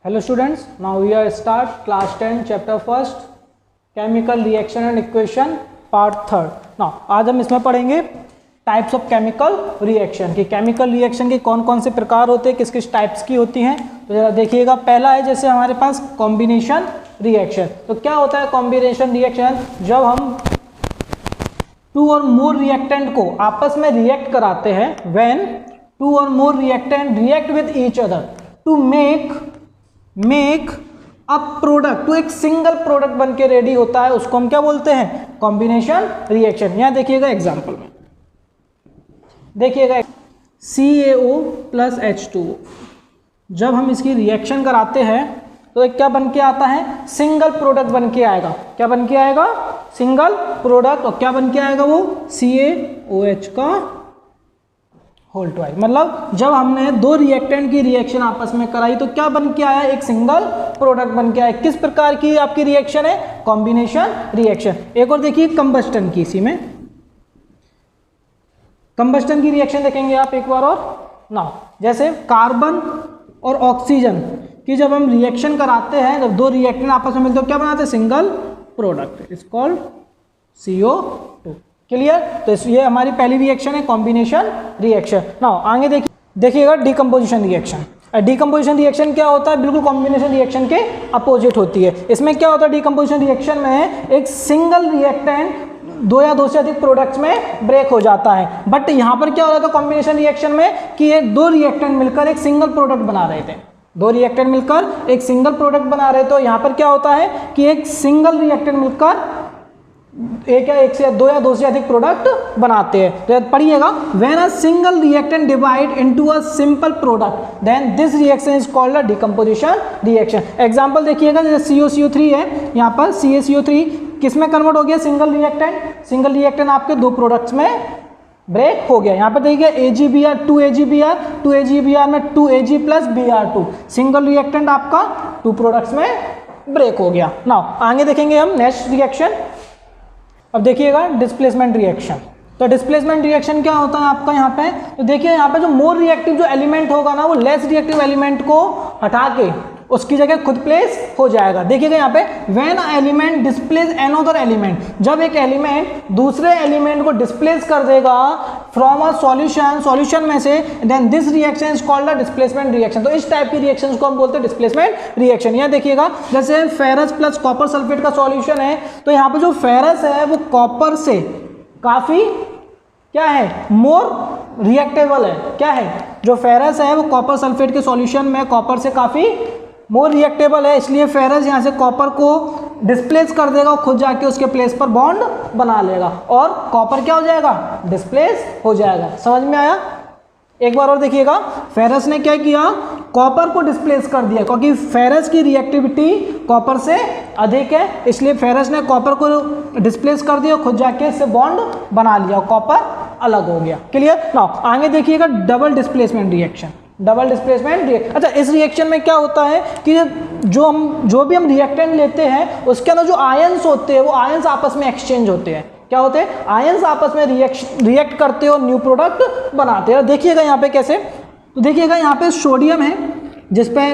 Hello students, now we are start class 10 chapter first chemical reaction and equation part third. Now आज हम इसमें पढ़ेंगे types of chemical reaction कि chemical reaction के कौन कौन से प्रकार होते हैं, किस किस टाइप्स की होती हैं. तो जरा देखिएगा, पहला है जैसे हमारे पास कॉम्बिनेशन रिएक्शन. तो क्या होता है कॉम्बिनेशन रिएक्शन? जब हम टू और मोर रिएक्टेंट को आपस में रिएक्ट कराते हैं, when two or more reactant react with each other to make a product, तो एक सिंगल प्रोडक्ट बन के रेडी होता है, उसको हम क्या बोलते हैं? Combination reaction. यहां देखिएगा एग्जांपल में, देखिएगा CaO प्लस H2O. जब हम इसकी रिएक्शन कराते हैं तो एक क्या बन के आता है? सिंगल प्रोडक्ट बन के आएगा. क्या बन के आएगा? Single product. और क्या बन के आएगा वो? CaOH का होल ट्वाइस. मतलब जब हमने दो रिएक्टेंट की रिएक्शन आपस में कराई तो क्या बन के आया? एक सिंगल प्रोडक्ट बन के आया. किस प्रकार की आपकी रिएक्शन है? Combination reaction. एक और देखिए कंबस्टन की, इसी में कंबस्टन की रिएक्शन देखेंगे आप एक बार और. नाउ जैसे कार्बन और ऑक्सीजन की जब हम रिएक्शन कराते हैं, जब दो रिएक्टेंट आपस में मिलते हैं, क्या बनाते हैं? Single product. It's called CO2. Clear? तो ये हमारी पहली रिएक्शन है कॉम्बिनेशन रिएक्शन. नाउ आगे देखिएगा डिकम्पोजिशन रिएक्शन. डिकम्पोजिशन रिएक्शन क्या होता है? बिल्कुल कॉम्बिनेशन रिएक्शन के अपोजिट होती है. इसमें क्या होता है? डिकम्पोजिशन रिएक्शन में एक सिंगल रिएक्टेंट दो या दो से अधिक प्रोडक्ट्स में ब्रेक हो जाता है. बट यहाँ पर क्या हो रहा था कॉम्बिनेशन रिएक्शन में कि एक दो रिएक्टेंट मिलकर एक सिंगल प्रोडक्ट बना रहे थे. दो रिएक्टेंट मिलकर एक सिंगल प्रोडक्ट बना रहे. तो यहाँ पर क्या होता है कि एक सिंगल रिएक्टेंट मिलकर एक से दो या दो से अधिक प्रोडक्ट बनाते हैं. तो पढ़िएगा, when a single reactant divide into a simple product then this reaction is called a decomposition reaction. Example देखिएगा, जैसे COCO3 है, यहाँ पर CaCO3 किस में कन्वर्ट हो गया? Single reactant. सिंगल रिएक्टेंट आपके दो प्रोडक्ट्स में ब्रेक हो गया. यहाँ पर देखिए AgBr 2AgBr में 2Ag plus Br2, single reactant आपका टू प्रोडक्ट्स में ब्रेक हो गया. नाउ आगे देखेंगे हम नेक्स्ट रिएक्शन. अब देखिएगा डिस्प्लेसमेंट रिएक्शन. तो डिस्प्लेसमेंट रिएक्शन क्या होता है आपका यहाँ पे? तो देखिए यहाँ पे जो मोर रिएक्टिव जो एलिमेंट होगा ना, वो लेस रिएक्टिव एलिमेंट को हटा के उसकी जगह खुद प्लेस हो जाएगा. देखिएगा यहाँ पे, when element displace another element, जब एक एलिमेंट दूसरे एलिमेंट को डिस्प्लेस कर देगा फ्रॉम अ सॉल्यूशन में से, then this reaction is called a displacement reaction. तो इस टाइप की रिएक्शन को हम बोलते हैं डिस्प्लेसमेंट रिएक्शन. यहाँ देखिएगा, जैसे फेरस प्लस कॉपर सल्फेट का सॉल्यूशन है, तो यहाँ पे जो फेरस है वो कॉपर से काफी क्या है? मोर रिएक्टेबल है. क्या है? जो फेरस है वो कॉपर सल्फेट के सॉल्यूशन में कॉपर से काफी मोर रिएक्टेबल है, इसलिए फेरस यहाँ से कॉपर को डिस्प्लेस कर देगा और खुद जाके उसके प्लेस पर बॉन्ड बना लेगा और कॉपर क्या हो जाएगा? डिस्प्लेस हो जाएगा. समझ में आया? एक बार और देखिएगा, फेरस ने क्या किया? कॉपर को डिस्प्लेस कर दिया, क्योंकि फेरस की रिएक्टिविटी कॉपर से अधिक है, इसलिए फेरस ने कॉपर को डिस्प्लेस कर दिया, खुद जाके इससे बॉन्ड बना लिया और कॉपर अलग हो गया. क्लियर? नाउ आगे देखिएगा double displacement reaction. Double displacement reaction. अच्छा, इस रिएक्शन में क्या होता है कि जो भी हम रिएक्टेंट लेते हैं उसके अंदर जो आयंस होते हैं वो आयंस आपस में एक्सचेंज होते हैं. क्या होते हैं? आयंस आपस में रिएक्ट करते हैं और न्यू प्रोडक्ट बनाते हैं. देखिएगा यहाँ पे कैसे. तो देखिएगा यहाँ पे सोडियम है जिसपे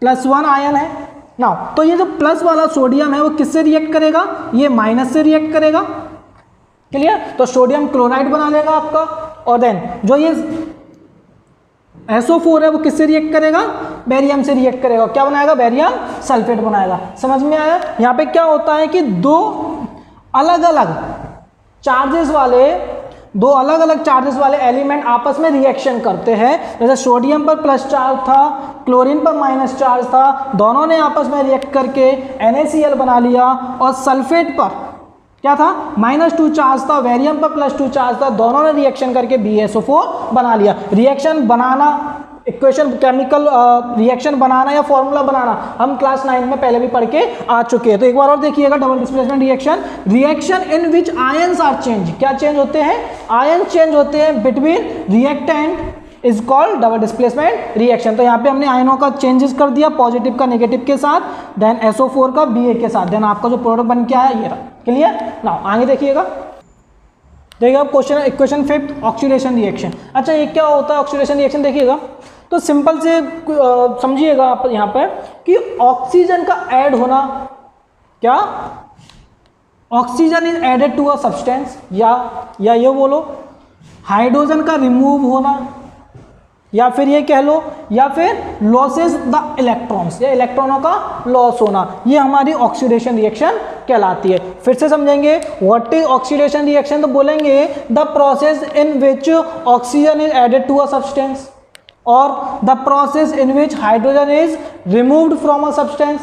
+1 आयन है ना. तो ये जो प्लस वाला सोडियम है वो किससे रिएक्ट करेगा? ये माइनस से रिएक्ट करेगा. क्लियर? तो सोडियम क्लोराइड बना लेगा आपका. और देन जो ये SO4 है वो किससे रिएक्ट करेगा? बेरियम से रिएक्ट करेगा. क्या बनाएगा? बेरियम सल्फेट बनाएगा. समझ में आया? यहाँ पे क्या होता है कि दो अलग अलग चार्जेस वाले एलिमेंट आपस में रिएक्शन करते हैं. जैसे सोडियम पर प्लस चार्ज था, क्लोरीन पर माइनस चार्ज था, दोनों ने आपस में रिएक्ट करके NaCl बना लिया. और सल्फेट पर क्या था? -2 चार्ज था, बेरियम पर +2 चार्ज था, दोनों ने रिएक्शन करके BaSO4 बना लिया. रिएक्शन बनाना, इक्वेशन केमिकल रिएक्शन बनाना या फॉर्मूला बनाना हम क्लास 9 में पहले भी पढ़ के आ चुके हैं. तो एक बार और देखिएगा, double displacement reaction in which ions are change. क्या चेंज होते हैं? आयन चेंज होते हैं between reactant is called double displacement reaction. तो यहाँ पे हमने आयनों का चेंजेस कर दिया, पॉजिटिव का नेगेटिव के साथ, देन SO4 का Ba के साथ, देन आपका जो प्रोडक्ट बन के आया ये रहा. क्लियर? नाउ आगे देखिएगा, देखिएगा क्वेश्चन इक्वेशन 5 ऑक्सीडेशन रिएक्शन. अच्छा, ये क्या होता है ऑक्सीडेशन रिएक्शन? देखिएगा, तो सिंपल से समझिएगा आप यहाँ पर कि ऑक्सीजन का ऐड होना, क्या oxygen is added to a substance, या ये बोलो हाइड्रोजन का रिमूव होना, या फिर ये कह लो, या फिर लॉसेस द इलेक्ट्रॉन्स, या इलेक्ट्रॉनों का लॉस होना, ये हमारी ऑक्सीडेशन रिएक्शन कहलाती है। फिर से समझेंगे व्हाट इज ऑक्सीडेशन रिएक्शन, तो बोलेंगे the process in which oxygen is added to a substance और the process in which hydrogen is removed from a substance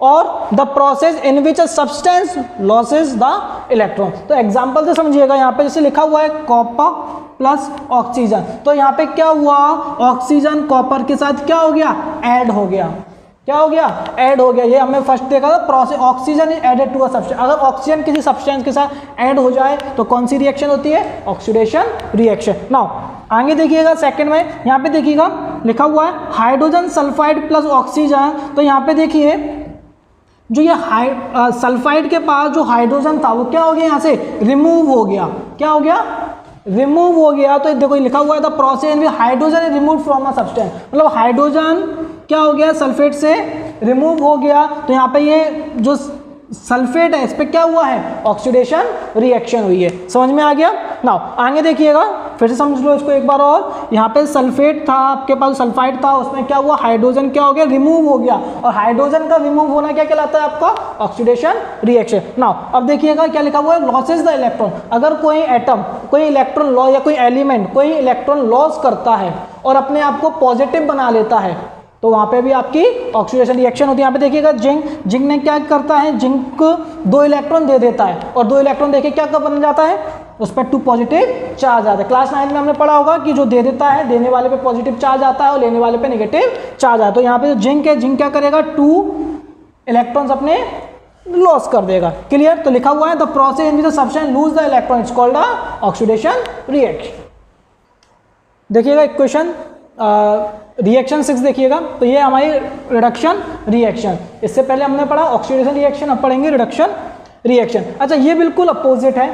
और the process in which a substance losses the electron. तो example से समझिएगा, यहाँ पे जैसे लिखा हुआ है कॉपर प्लस ऑक्सीजन, तो यहाँ पे क्या हुआ, ऑक्सीजन कॉपर के साथ क्या हो गया, ऐड हो गया, क्या हो गया, ऐड हो गया। ये हमने फर्स्ट देखा था, process oxygen is added to a substance. अगर ऑक्सीजन किसी सब्सटेंस के साथ ऐड हो जाए तो कौन सी रिएक्शन होती है, ऑक्सीडेशन रिएक्शन। नाउ आगे देखिएगा सेकंड में, यहाँ पे देखिएगा लिखा हुआ है हाइड्रोजन सल्फाइड प्लस ऑक्सीजन, तो यहाँ पे देखिए जो ये सल्फाइड के पास जो हाइड्रोजन था वो क्या हो गया, यहाँ से रिमूव हो गया, क्या हो गया, रिमूव हो गया। तो देखो लिखा हुआ है the process in hydrogen is remove from a substance, मतलब हाइड्रोजन क्या हो गया, सल्फेट से रिमूव हो गया। तो यहाँ पे ये जो सल्फेट है इस पे क्या हुआ है, ऑक्सीडेशन रिएक्शन हुई है। समझ में आ गया। नाउ आगे देखिएगा, फिर से समझ लो इसको एक बार और। यहाँ पे सल्फेट था, आपके पास सल्फाइड था, उसमें क्या हुआ, हाइड्रोजन क्या हो गया, रिमूव हो गया, और हाइड्रोजन का रिमूव होना क्या कहलाता है आपका, ऑक्सीडेशन रिएक्शन। नाउ अब देखिएगा क्या लिखा हुआ है, लॉसेस द इलेक्ट्रॉन। अगर कोई एटम, कोई इलेक्ट्रॉन लॉस, या कोई एलिमेंट कोई इलेक्ट्रॉन लॉस करता है और अपने आप को पॉजिटिव बना लेता है, तो वहां पे भी आपकी ऑक्सीडेशन रिएक्शन होती है। यहाँ पे देखिएगा जिंक ने क्या करता है, जिंक 2 इलेक्ट्रॉन दे देता है, और 2 इलेक्ट्रॉन देके क्या बन जाता है, उस पर 2 पॉजिटिव चार्ज आता है। क्लास 9 में हमने पढ़ा होगा कि जो दे देता है, देने वाले पे पॉजिटिव चार्ज आता है और लेने वाले पे नेगेटिव चार्ज आता है। तो यहाँ पे जो जिंक है, जिंक क्या करेगा, 2 इलेक्ट्रॉन्स अपने लॉस कर देगा। क्लियर। तो लिखा हुआ है the process in which the substance lose the electron it's called the oxidation reaction. देखिएगा इक्वेशन रिएक्शन 6 देखिएगा, तो ये हमारी रिडक्शन रिएक्शन। इससे पहले हमने पढ़ा ऑक्सीडेशन रिएक्शन, अब पढ़ेंगे रिडक्शन रिएक्शन। अच्छा, ये बिल्कुल अपोजिट है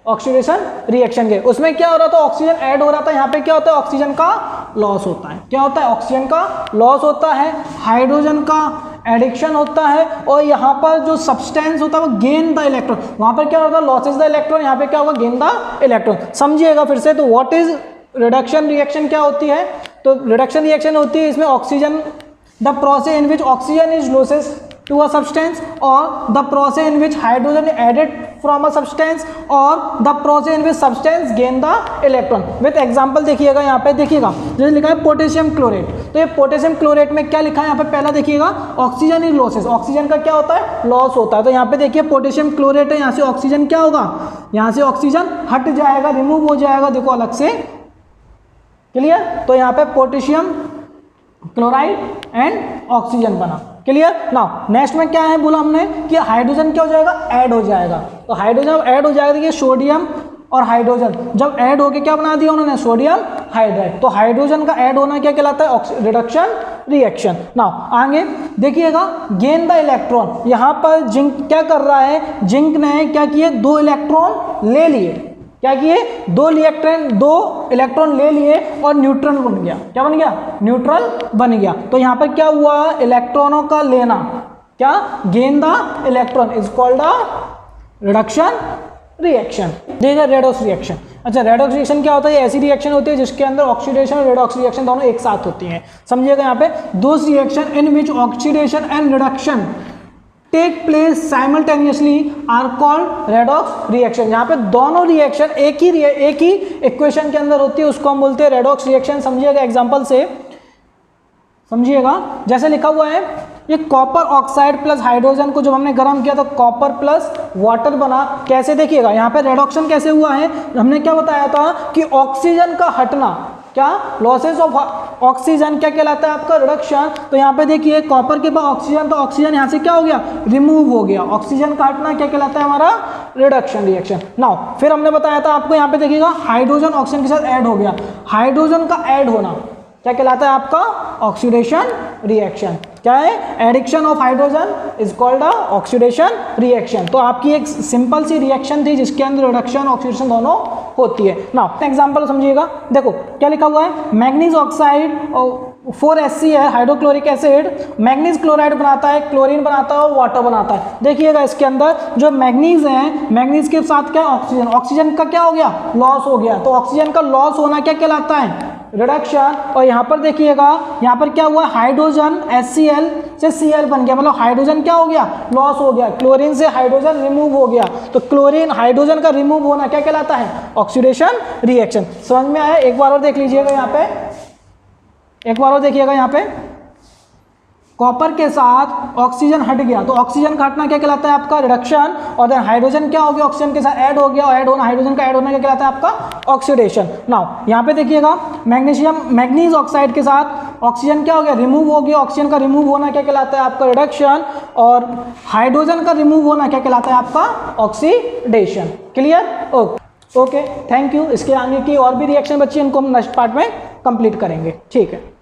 ऑक्सीडेशन रिएक्शन के। उसमें क्या हो रहा था, ऑक्सीजन ऐड हो रहा था, यहाँ पे क्या होता है, ऑक्सीजन का लॉस होता है। क्या होता है, ऑक्सीजन का लॉस होता है, हाइड्रोजन का एडिक्शन होता है, और यहाँ पर जो सब्सटेंस होता है वो गेन द इलेक्ट्रॉन। वहाँ पर क्या होता है, लॉसेस द इलेक्ट्रॉन, यहाँ पे क्या होगा, गेन द इलेक्ट्रॉन। समझिएगा फिर से। तो व्हाट इज रिडक्शन रिएक्शन क्या होती है, तो रिडक्शन रिएक्शन होती है इसमें oxygen, the process in which oxygen is losses to a substance, और the process in which hydrogen added from a substance, और the process in which substance gain the electron. With example देखिएगा, यहाँ पे देखिएगा जैसे लिखा है पोटेशियम क्लोरेट, तो ये पोटेशियम क्लोरेट में क्या लिखा है, यहाँ पे पहला देखिएगा ऑक्सीजन इज लॉसेस, ऑक्सीजन का क्या होता है, लॉस होता है। तो यहाँ पे देखिए पोटेशियम क्लोरेट है, यहाँ से ऑक्सीजन क्या होगा, यहाँ से ऑक्सीजन हट जाएगा, रिमूव हो जाएगा, देखो अलग से। क्लियर। तो यहाँ पे पोटेशियम क्लोराइड एंड ऑक्सीजन बना। क्लियर। नाउ नेक्स्ट में क्या है बोला हमने कि हाइड्रोजन क्या हो जाएगा, ऐड हो जाएगा। तो हाइड्रोजन ऐड हो जाएगा, देखिए सोडियम और हाइड्रोजन जब ऐड होके क्या बना दिया उन्होंने, सोडियम हाइड्राइड। तो हाइड्रोजन का ऐड होना क्या कहलाता है, रिडक्शन रिएक्शन। नाउ आगे देखिएगा, गेन द इलेक्ट्रॉन। यहाँ पर जिंक क्या कर रहा है, जिंक ने क्या किए, 2 इलेक्ट्रॉन ले लिए। क्या किए, 2 इलेक्ट्रॉन ले लिए और न्यूट्रल बन गया। क्या बन गया, न्यूट्रल बन गया। तो यहाँ पर क्या हुआ, इलेक्ट्रॉनों का लेना, क्या, gain the electron is called the reduction reaction. देखिए रेडॉक्स रिएक्शन। अच्छा, रेडॉक्स रिएक्शन क्या होता है, ऐसी रिएक्शन होती है जिसके अंदर ऑक्सीडेशन और रेडॉक्स रिएक्शन दोनों एक साथ होती हैं। समझिएगा यहाँ पे, those reaction in which oxidation and reduction take place simultaneously are called redox reaction. यहाँ पे दोनों रिएक्शन एक ही इक्वेशन के अंदर होती है, उसको हम बोलते हैं रेडॉक्स रिएक्शन। समझिएगा एग्जांपल से, समझिएगा जैसे लिखा हुआ है, ये कॉपर ऑक्साइड प्लस हाइड्रोजन को जब हमने गर्म किया तो कॉपर प्लस वाटर बना। कैसे, देखिएगा यहाँ पे रेडॉक्शन कैसे हुआ है, हमने क्या बताया था कि ऑक्सीजन का हटना, क्या, लॉसेस ऑफ ऑक्सीजन क्या कहलाता है आपका, रिडक्शन। तो यहाँ पे देखिए कॉपर के पास ऑक्सीजन, तो ऑक्सीजन यहाँ से क्या हो गया, रिमूव हो गया। ऑक्सीजन का हटना क्या कहलाता है हमारा, रिडक्शन रिएक्शन। नाउ फिर हमने बताया था आपको, यहाँ पे देखिएगा हाइड्रोजन ऑक्सीजन के साथ ऐड हो गया, हाइड्रोजन का ऐड होना क्या कहलाता है आपका, ऑक्सीडेशन रिएक्शन। क्या है, addiction of hydrogen is called oxidation reaction. तो आपकी एक सिंपल सी रिएक्शन थी जिसके अंदर रिडक्शन ऑक्सीडेशन दोनों होती है। नाउ एग्जांपल समझिएगा, देखो क्या लिखा हुआ है, मैग्नीज ऑक्साइड 4Hc है हाइड्रोक्लोरिक एसिड, मैग्नीज क्लोराइड बनाता है, क्लोरीन बनाता है और वाटर बनाता है। देखिएगा इसके अंदर जो मैग्नीज है, मैग्नीज के साथ क्या ऑक्सीजन, ऑक्सीजन का क्या हो गया, लॉस हो गया। तो ऑक्सीजन का लॉस होना क्या कहलाता है, रिडक्शन। और यहाँ पर देखिएगा, यहाँ पर क्या हुआ, हाइड्रोजन HCl से Cl बन गया, मतलब हाइड्रोजन क्या हो गया, लॉस हो गया, क्लोरीन से हाइड्रोजन रिमूव हो गया। तो क्लोरीन हाइड्रोजन का रिमूव होना क्या कहलाता है, ऑक्सीडेशन रिएक्शन। समझ में आया? एक बार और देख लीजिएगा यहाँ पे, एक बार और देखिएगा यहाँ पे, कॉपर के साथ ऑक्सीजन हट गया, तो ऑक्सीजन का हटना क्या कहलाता है आपका, रिडक्शन। और देन हाइड्रोजन क्या हो गया, ऑक्सीजन के साथ ऐड हो गया, और ऐड होना, हाइड्रोजन का ऐड होना क्या कहलाता है आपका, ऑक्सीडेशन। नाउ यहाँ पे देखिएगा, मैग्नीज ऑक्साइड के साथ ऑक्सीजन क्या हो गया, रिमूव हो गया, ऑक्सीजन का रिमूव होना क्या कहलाता है आपका, रिडक्शन। और हाइड्रोजन का रिमूव होना क्या कहलाता है आपका, oxidation. Clear? Okay, thank you. इसके आगे की और भी रिएक्शन बच्ची, इनको हम नेक्स्ट पार्ट में कंप्लीट करेंगे। ठीक है।